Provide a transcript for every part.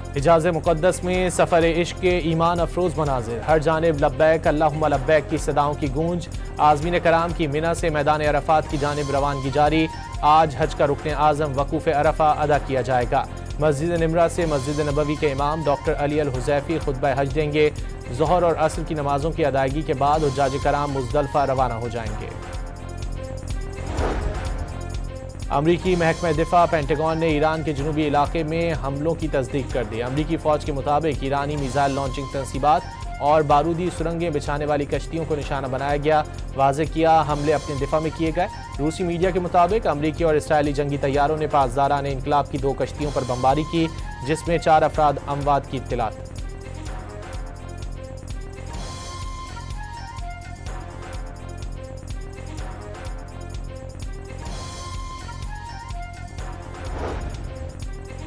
हिजाज़ मुक़द्दस में सफ़र इश्क के ईमान अफरोज़ मनाजिर, हर जानिब लब्बैक अल्लाहुम्मा लब्बैक की सदाओं की गूंज। आज़मीन कराम की मिना से मैदान अरफात की जानिब रवानगी जारी। आज हज का रुकन आज़म वकूफ़ अरफा अदा किया जाएगा। मस्जिद निमरा से मस्जिद नबवी के इमाम डॉक्टर अली अल हुज़ैफ़ी खुतबा हज देंगे। ज़ोहर और असर की नमाज़ों की अदायगी के बाद हुज्जाज कराम मुज़दलिफ़ा रवाना हो जाएंगे। अमरीकी महकमा दिफा पेंटागन ने ईरान के जनूबी इलाके में हमलों की तस्दीक कर दी। अमरीकी फ़ौज के मुताबिक ईरानी मिसाइल लॉन्चिंग तंसीबात और बारूदी सुरंगें बिछाने वाली कश्तियों को निशाना बनाया गया। वाज़े किया हमले अपने दिफा में किए गए। रूसी मीडिया के मुताबिक अमरीकी और इसराइली जंगी तैयारों ने पासदारान इनकलाब की 2 कश्तियों पर बमबारी की, जिसमें 4 अफराद अमवात की इत्तलात।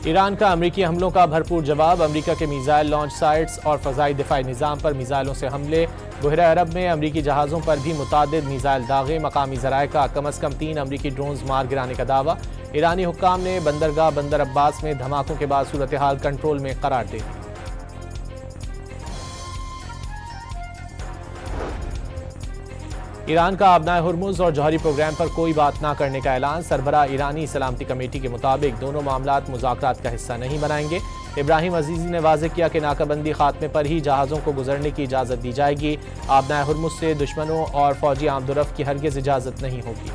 ईरान का अमरीकी हमलों का भरपूर जवाब। अमरीका के मिसाइल लॉन्च साइट्स और फ़ज़ाई दिफाई निज़ाम पर मिसाइलों से हमले। बहरा अरब में अमरीकी जहाज़ों पर भी मुतादिद मिसाइल दागे। मकामी ज़राए का कम अज़ कम 3 अमरीकी ड्रोन्स मार गिराने का दावा। ईरानी हुक्काम ने बंदरगाह बंदर अब्बास में धमाकों के बाद सूरत हाल कंट्रोल में करार दे दी। ईरान का आबनाए हुर्मुज़ और जौहरी प्रोग्राम पर कोई बात ना करने का ऐलान। सरबरा ईरानी सलामती कमेटी के मुताबिक दोनों मामलात मुज़ाकरात का हिस्सा नहीं बनाएंगे। इब्राहिम अजीज़ी ने वाज़े किया कि नाकाबंदी खात्मे पर ही जहाज़ों को गुजरने की इजाज़त दी जाएगी। आबनाए हुर्मुज़ से दुश्मनों और फौजी आमदोरफ्त की हरगिज़ इजाज़त नहीं होगी।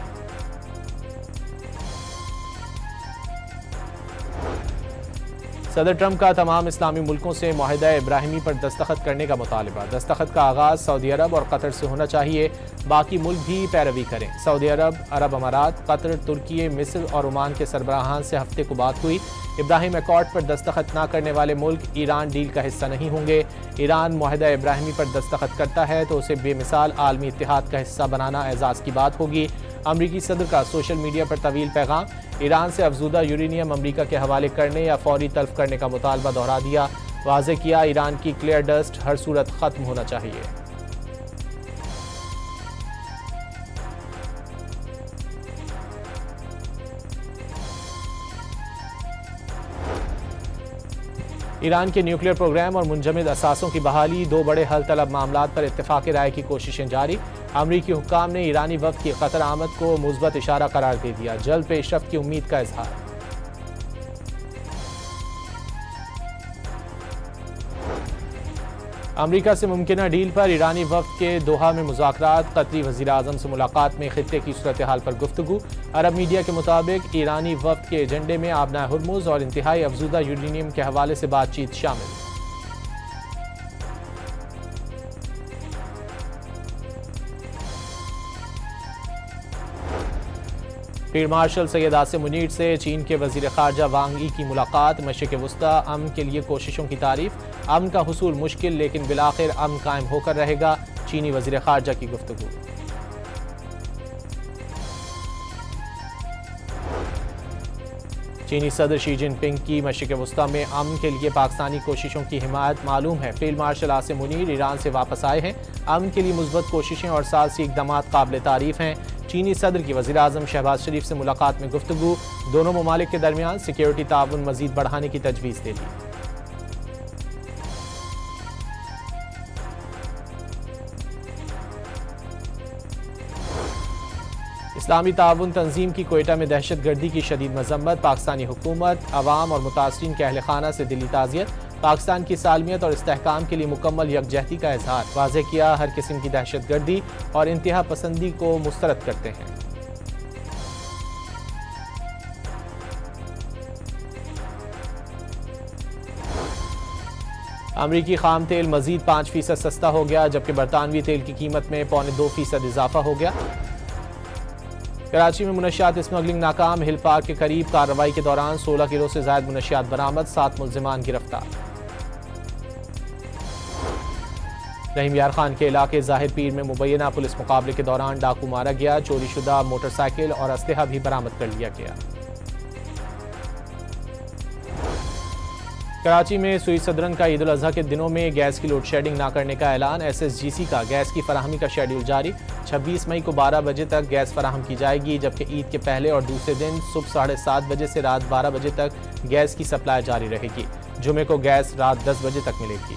सदर ट्रंप का तमाम इस्लामी मुल्कों से मुआहिदा इब्राहिमी पर दस्तखत करने का मुतालबा। दस्तखत का आगाज़ सऊदी अरब और कतर से होना चाहिए, बाकी मुल्क भी पैरवी करें। सऊदी अरब, अरब अमारात, कतर, तुर्की, मिस्र और ओमान के सरबराहान से हफ्ते को बात हुई। इब्राहिम अकॉर्ड पर दस्तखत न करने वाले मुल्क ईरान डील का हिस्सा नहीं होंगे। ईरान मुआहिदा इब्राहिमी पर दस्तखत करता है तो उसे बेमिसाल आलमी इत्तेहाद का हिस्सा बनाना एजाज़ की बात होगी। अमरीकी सदर का सोशल मीडिया पर तवील पैगाम। ईरान से अफजूदा यूरेनियम अमरीका के हवाले करने या फौरी तल्फ करने का मुतालबा दोहरा दिया। वाज़े किया ईरान की क्लियर डस्ट हर सूरत ख़त्म होना चाहिए। ईरान के न्यूक्लियर प्रोग्राम और मुंजमद असासों की बहाली, 2 बड़े हल तलब मामलात पर इत्तेफाक राय की कोशिशें जारी। अमरीकी हुक्काम ने ईरानी वफ़द की कतर आमद को मुस्बत इशारा करार दे दिया। जल्द पेशरफ्त की उम्मीद का इजहार। अमरीका से मुमकिना डील पर ईरानी वफ़द के दोहा में मुज़ाकरात। कतरी वज़ीर आज़म से मुलाकात में खित्ते की सूरत हाल पर गुफ्तगू। अरब मीडिया के मुताबिक ईरानी वफ़द के एजेंडे में आबनाए हुर्मुज़ और इंतहाई अफजूदा यूरेनियम के हवाले से बातचीत शामिल। फील्ड मार्शल सैयद आसिम मुनीर से चीन के वज़ीर ख़ारजा वांग यी की मुलाकात। मशरिक़ वुस्ता अमन के लिए कोशिशों की तारीफ। अमन का हुसूल मुश्किल लेकिन बिलाखिर अमन कायम होकर रहेगा, चीनी वज़ीर ख़ारजा की गुफ्तगू। चीनी सदर शी जिनपिंग की मशरिक़ वुस्ता में अमन के लिए पाकिस्तानी कोशिशों की हिमायत। मालूम है field marshal Asim Munir Iran से वापस आए हैं। अमन के लिए मुस्बत कोशिशें और साहसी इक़दाम काबिल तारीफ़ हैं। चीनी सदर की वज़ीर आज़म शहबाज शरीफ से मुलाकात में गुफ्तगू। दोनों ममालिक के दरमियान सिक्योरिटी ताउन मज़ीद बढ़ाने की तजवीज़ दे दी। इस्लामी ताउन तंजीम की कोयटा में दहशत गर्दी की शदीद मजम्मत। पाकिस्तानी हुकूमत, अवाम और मुतासरीन के अहल खाना से दिली ताज़ियत। पाकिस्तान की सालमियत और इस्तेहकाम के लिए मुकम्मल यकजहती का इजहार। वाज़े किया हर किस्म की दहशत गर्दी और इंतहा पसंदी को मुस्तरद करते हैं। अमरीकी खाम तेल मजीद 5% सस्ता हो गया, जबकि बरतानवी तेल की कीमत में 0.25% इजाफा हो गया। कराची में मुनशियात स्मगलिंग नाकाम। हिल पार्क के करीब कार्रवाई के दौरान 16 किलो से ज्यादा मुनशियात बरामद। 7 मुल्जिमान गिरफ्तार। रहीम यार खान के इलाके जाहिर पीर में मुबैना पुलिस मुकाबले के दौरान डाकू मारा गया। चोरी शुदा मोटरसाइकिल और असलहा भी बरामद कर लिया गया। कराची में सुई सदरन का ईद उल अजहा के दिनों में गैस की लोड शेडिंग न करने का ऐलान। SSGC का गैस की फराहमी का शेड्यूल जारी। 26 मई को 12 बजे तक गैस फराहम की जाएगी, जबकि ईद के पहले और दूसरे दिन सुबह 7:30 बजे से रात 12 बजे तक गैस की सप्लाई जारी रहेगी। जुमे को गैस रात 10 बजे तक मिलेगी।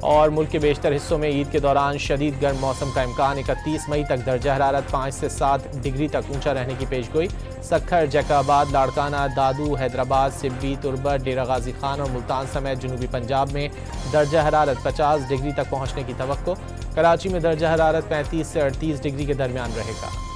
और मुल्क के बेशतर हिस्सों में ईद के दौरान शदीद गर्म मौसम का इम्कान। 31 मई तक दर्जा हरारत 5 से 7 डिग्री तक ऊंचा रहने की पेशगोई। सक्खर, जैकाबाद, लाड़काना, दादू, हैदराबाद, सिब्बी, तुरबत, डेरा गाजी खान और मुल्तान समेत जनूबी पंजाब में दर्जा हरारत 50 डिग्री तक पहुंचने की तवक्को। कराची में दर्जा हरारत 35 से 38 डिग्री के दरमियान रहेगा।